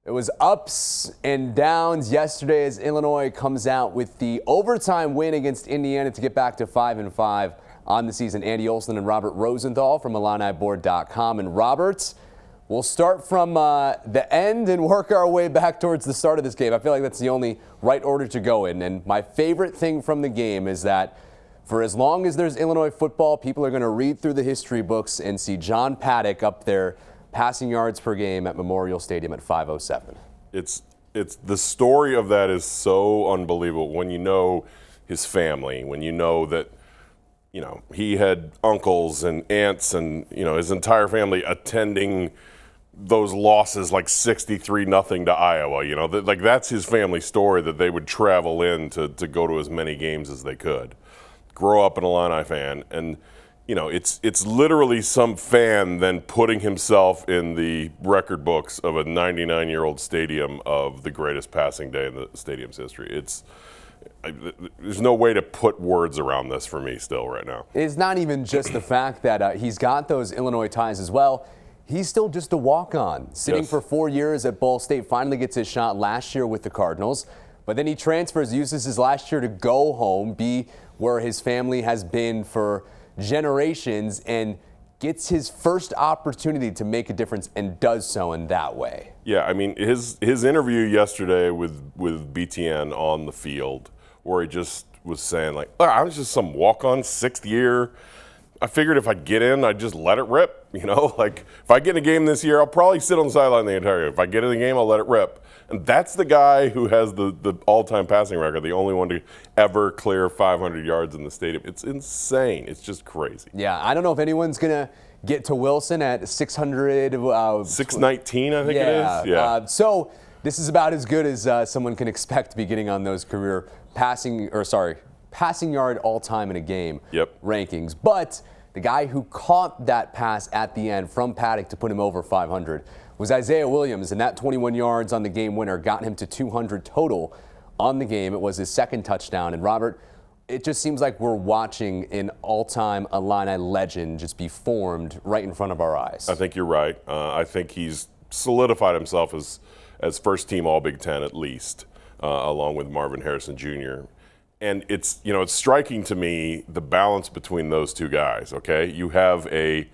It was ups and downs yesterday as Illinois comes out with the overtime win against Indiana to get back to 5-5 on the season. Andy Olson and Robert Rosenthal from IlliniBoard.com. And Robert, we'll start from the end and work our way back towards the start of this game. I feel like that's the only right order to go in. And my favorite thing from the game is that for as long as there's Illinois football, people are going to read through the history books and see John Paddock up there passing yards per game at Memorial Stadium at 507. It's the story of that is so unbelievable when you know his family, when you know that, you know, he had uncles and aunts and, you know, his entire family attending those losses like 63-0 to Iowa. You know, like that's his family story, that they would travel in to go to as many games as they could. Grow up an Illini fan, and you know, it's literally some fan then putting himself in the record books of a 99-year-old stadium of the greatest passing day in the stadium's history. There's no way to put words around this for me still right now. It's not even just the fact that he's got those Illinois ties as well. He's still just a walk-on, sitting for 4 years at Ball State, finally gets his shot last year with the Cardinals. But then he transfers, uses his last year to go home, be where his family has been for generations, and gets his first opportunity to make a difference and does so in that way. Yeah, I mean, his interview yesterday with BTN on the field, where he just was saying, like, oh, I was just some walk-on, 6th year. I figured if I get in, I'd just let it rip. You know, like if I get in a game this year, I'll probably sit on the sideline the entire year. If I get in the game, I'll let it rip. And that's the guy who has the all-time passing record, the only one to ever clear 500 yards in the stadium. It's insane. It's just crazy. Yeah, I don't know if anyone's going to get to Wilson at 600. 619, I think it is. Yeah. So this is about as good as someone can expect to be getting on those career passing yard all-time in a game rankings. But the guy who caught that pass at the end from Paddock to put him over 500 was Isaiah Williams, and that 21 yards on the game winner got him to 200 total on the game. It was his second touchdown. And Robert, it just seems like we're watching an all-time Illini legend just be formed right in front of our eyes. I think you're right. I think he's solidified himself as first-team All-Big Ten at least, along with Marvin Harrison Jr., and it's striking to me the balance between those two guys, okay? You have a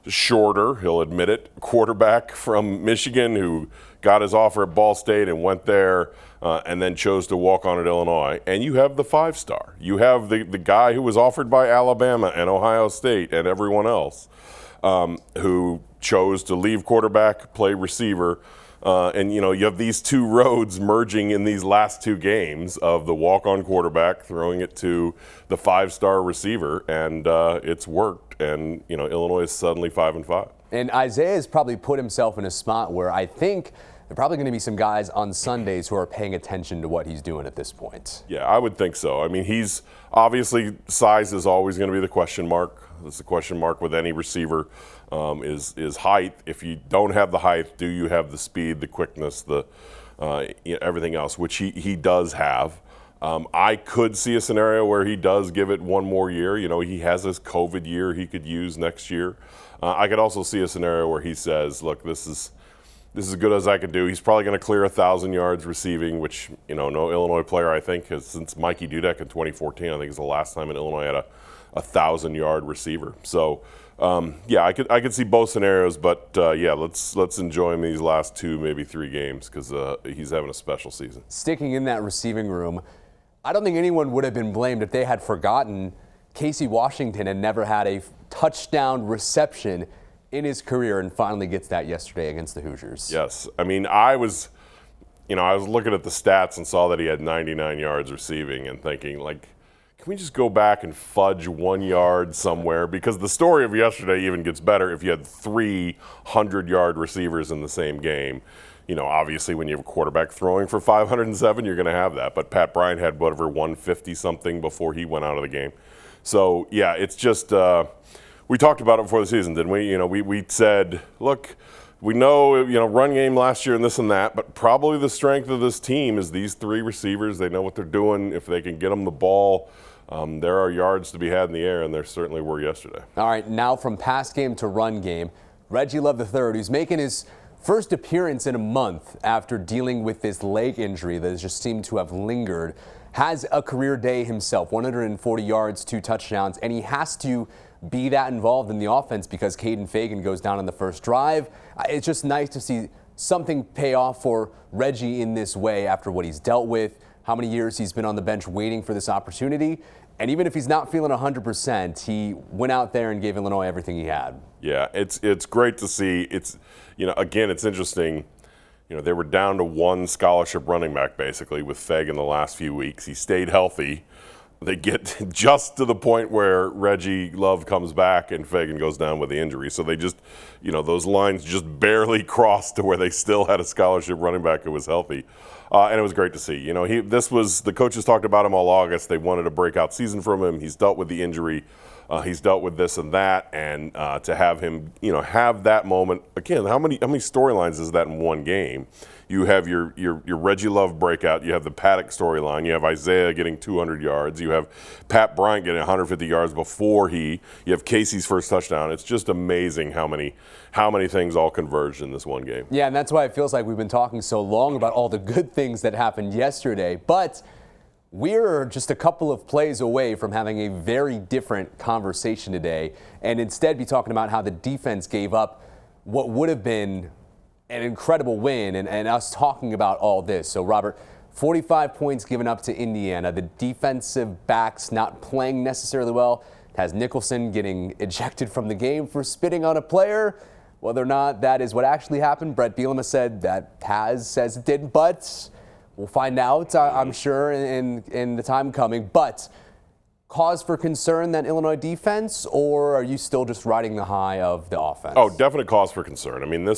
shorter, he'll admit it, quarterback from Michigan who got his offer at Ball State and went there and then chose to walk on at Illinois. And you have the 5-star. You have the guy who was offered by Alabama and Ohio State and everyone else who chose to leave quarterback, play receiver. And, you have these two roads merging in these last two games of the walk-on quarterback throwing it to the 5-star receiver, and it's worked. And, Illinois is suddenly 5-5. And Isaiah has probably put himself in a spot where I think there are probably going to be some guys on Sundays who are paying attention to what he's doing at this point. Yeah, I would think so. I mean, he's obviously, size is always going to be the question mark. That's the question mark with any receiver. Is height. If you don't have the height, do you have the speed, the quickness, the everything else, which he does have. I could see a scenario where he does give it one more year. He has this COVID year he could use next year. I could also see a scenario where he says, look, this is as good as I could do. He's probably going to clear 1,000 yards receiving, which, no Illinois player, I think, has since Mikey Dudek in 2014, I think is the last time in Illinois had a 1,000-yard receiver. So, I could see both scenarios, but let's enjoy him these last 2, maybe 3 games because he's having a special season. Sticking in that receiving room, I don't think anyone would have been blamed if they had forgotten Casey Washington and never had a touchdown reception in his career, and finally gets that yesterday against the Hoosiers. Yes, I mean I was looking at the stats and saw that he had 99 yards receiving and thinking, like, can we just go back and fudge 1 yard somewhere? Because the story of yesterday even gets better if you had 3 100-yard receivers in the same game. Obviously when you have a quarterback throwing for 507, you're going to have that. But Pat Bryant had whatever 150-something before he went out of the game. So, yeah, it's just we talked about it before the season, didn't we? We said, look, we know, run game last year and this and that, but probably the strength of this team is these 3 receivers. They know what they're doing. If they can get them the ball, there are yards to be had in the air, and there certainly were yesterday. All right, now from pass game to run game, Reggie Love III, who's making his first appearance in a month after dealing with this leg injury that has just seemed to have lingered. Has a career day himself, 140 yards, 2 touchdowns, and he has to be that involved in the offense because Caden Fagan goes down on the first drive. It's just nice to see something pay off for Reggie in this way after what he's dealt with, how many years he's been on the bench waiting for this opportunity. And even if he's not feeling 100%, he went out there and gave Illinois everything he had. Yeah, it's great to see. It's, again, it's interesting. They were down to 1 scholarship running back basically with Fagan the last few weeks. He stayed healthy. They get just to the point where Reggie Love comes back and Fagan goes down with the injury. So they just, those lines just barely crossed to where they still had a scholarship running back who was healthy. And it was great to see. The coaches talked about him all August. They wanted a breakout season from him. He's dealt with the injury. He's dealt with this and that, and to have him, have that moment again. How many storylines is that in one game? You have your Reggie Love breakout. You have the Paddock storyline. You have Isaiah getting 200 yards. You have Pat Bryant getting 150 yards before you have Casey's first touchdown. It's just amazing how many things all converged in this one game. Yeah, and that's why it feels like we've been talking so long about all the good things that happened yesterday, but we're just a couple of plays away from having a very different conversation today and instead be talking about how the defense gave up what would have been an incredible win and us talking about all this. So, Robert, 45 points given up to Indiana. The defensive backs not playing necessarily well. It has Nicholson getting ejected from the game for spitting on a player. Whether or not that is what actually happened, Brett Bielema said says it did, but we'll find out, I'm sure, in the time coming. But cause for concern, that Illinois defense, or are you still just riding the high of the offense? Oh, definite cause for concern. I mean,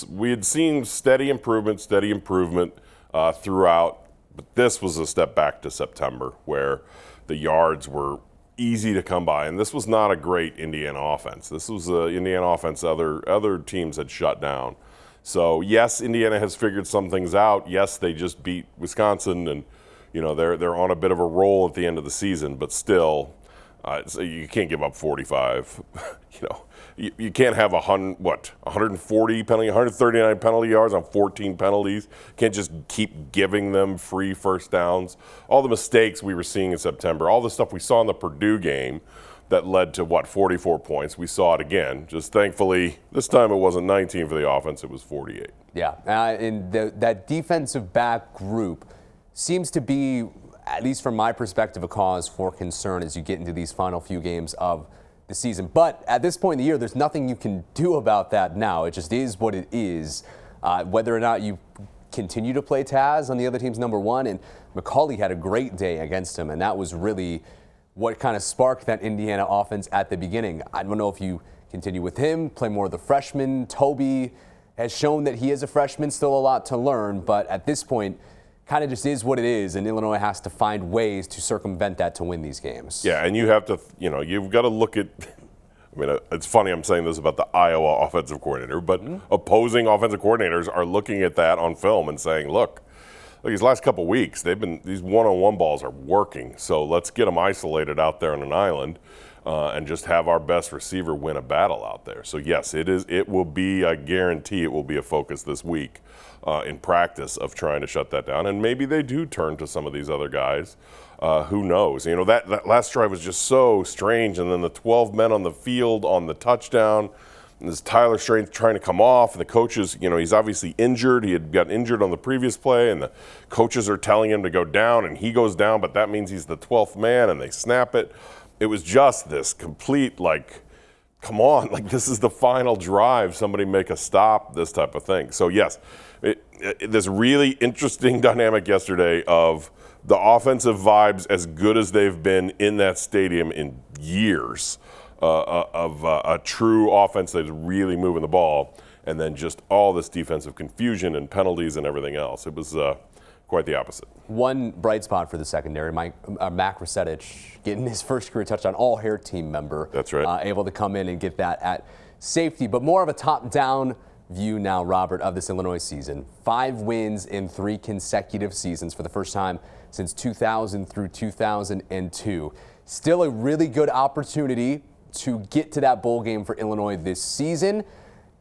we had seen steady improvement throughout, but this was a step back to September where the yards were easy to come by. And this was not a great Indiana offense. This was an Indiana offense other teams had shut down. So, yes, Indiana has figured some things out. Yes, they just beat Wisconsin, and they're on a bit of a roll at the end of the season. But still, so you can't give up 45. You can't have 139 penalty yards on 14 penalties. You can't just keep giving them free first downs. All the mistakes we were seeing in September, all the stuff we saw in the Purdue game that led to 44 points. We saw it again. Just thankfully, this time it wasn't 19 for the offense, it was 48. Yeah, and that defensive back group seems to be, at least from my perspective, a cause for concern as you get into these final few games of the season. But at this point in the year, there's nothing you can do about that now. It just is what it is. Whether or not you continue to play Taz on the other team's number one, and McCauley had a great day against him, and that was really what kind of sparked that Indiana offense at the beginning. I don't know if you continue with him, play more of the freshman. Toby has shown that he is a freshman, still a lot to learn, but at this point, kind of just is what it is, and Illinois has to find ways to circumvent that to win these games. Yeah, and you have to, you've got to look at, it's funny I'm saying this about the Iowa offensive coordinator, but opposing offensive coordinators are looking at that on film and saying, look, these last couple of weeks, these one-on-one balls are working, so let's get them isolated out there on an island and just have our best receiver win a battle out there. So yes, it will be, I guarantee it will be a focus this week in practice of trying to shut that down. And maybe they do turn to some of these other guys. Who knows? That last drive was just so strange, and then the 12 men on the field on the touchdown, and this Tyler Strength trying to come off, and the coaches, he's obviously injured. He had gotten injured on the previous play, and the coaches are telling him to go down, and he goes down, but that means he's the 12th man, and they snap it. It was just this complete, come on, this is the final drive. Somebody make a stop, this type of thing. So, yes, this really interesting dynamic yesterday of the offensive vibes as good as they've been in that stadium in years. Of a true offense that is really moving the ball, and then just all this defensive confusion and penalties and everything else. It was quite the opposite. One bright spot for the secondary, Mac Rasetich getting his first career touchdown, all-hair team member. That's right. Able to come in and get that at safety. But more of a top-down view now, Robert, of this Illinois season. 5 wins in 3 consecutive seasons for the first time since 2000 through 2002. Still a really good opportunity to get to that bowl game for Illinois this season.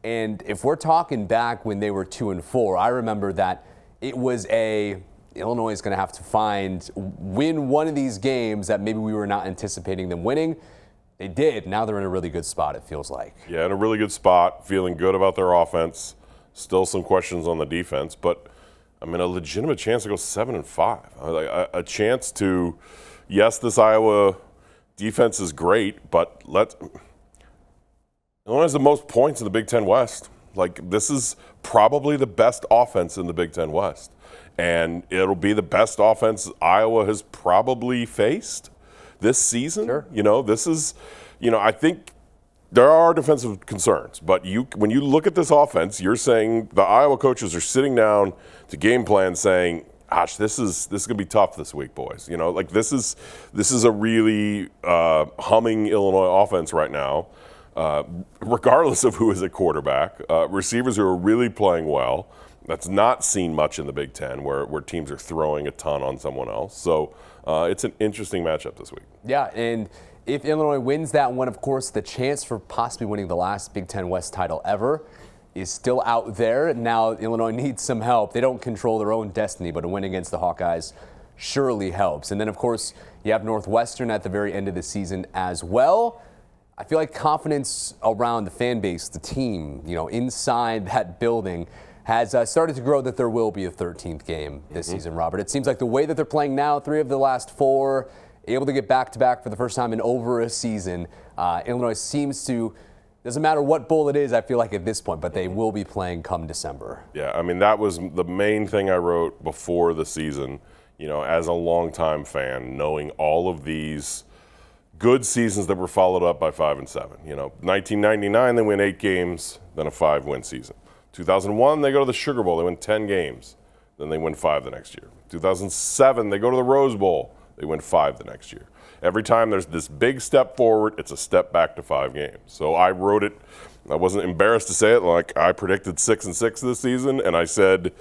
And if we're talking back when they were 2-4, I remember that it was Illinois is going to have to win one of these games that maybe we were not anticipating them winning. They did. Now they're in a really good spot, it feels like. Yeah, in a really good spot, feeling good about their offense. Still some questions on the defense, but I mean, a legitimate chance to go 7-5. A chance to, yes, this Iowa defense is great, but Illinois has the most points in the Big Ten West. Like, this is probably the best offense in the Big Ten West. And it'll be the best offense Iowa has probably faced this season. Sure. This is, I think there are defensive concerns. But when you look at this offense, you're saying the Iowa coaches are sitting down to game plan saying, gosh, this is going to be tough this week, boys. This is a really humming Illinois offense right now. Regardless of who is at quarterback, receivers who are really playing well. That's not seen much in the Big Ten, where teams are throwing a ton on someone else. So it's an interesting matchup this week. Yeah, and if Illinois wins that one, of course, the chance for possibly winning the last Big Ten West title ever is still out there. Now Illinois needs some help. They don't control their own destiny, but a win against the Hawkeyes surely helps. And then, of course, you have Northwestern at the very end of the season as well. I feel like confidence around the fan base, the team, inside that building has started to grow that there will be a 13th game this season, Robert. It seems like the way that they're playing now, 3 of the last 4, able to get back-to-back for the first time in over a season. Illinois seems to, doesn't matter what bowl it is, I feel like at this point, but they will be playing come December. Yeah, I mean, that was the main thing I wrote before the season, as a longtime fan, knowing all of these good seasons that were followed up by 5 and 7. 1999, they win 8 games, then a 5-win season. 2001, they go to the Sugar Bowl, they win 10 games, then they win 5 the next year. 2007, they go to the Rose Bowl, they win 5 the next year. Every time there's this big step forward, it's a step back to 5 games. So I wrote it, I wasn't embarrassed to say it, like I predicted 6-6 this season, and I said,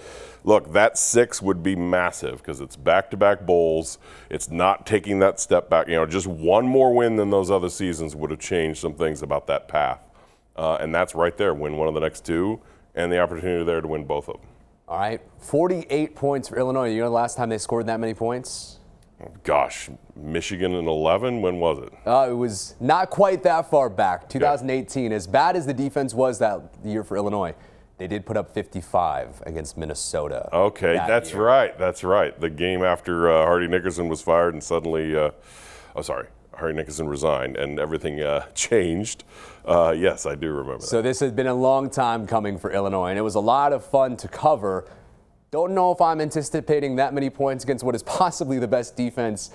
look, that 6 would be massive because it's back-to-back bowls. It's not taking that step back. Just one more win than those other seasons would have changed some things about that path. And that's right there, win one of the next 2, and the opportunity there to win both of them. All right, 48 points for Illinois. You know the last time they scored that many points? Gosh, Michigan in 11, when was it? It was not quite that far back, 2018. Yeah. As bad as the defense was that year for Illinois, they did put up 55 against Minnesota. Okay, that's year. Right. That's right. The game after Hardy Nickerson was fired and suddenly, Hardy Nickerson resigned and everything changed. Yes, I do remember that. So this has been a long time coming for Illinois, and it was a lot of fun to cover. Don't know if I'm anticipating that many points against what is possibly the best defense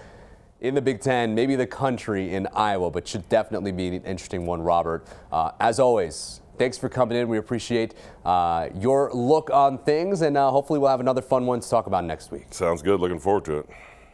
in the Big Ten, maybe the country in Iowa, but should definitely be an interesting one, Robert. As always, thanks for coming in. We appreciate your look on things, and hopefully we'll have another fun one to talk about next week. Sounds good. Looking forward to it.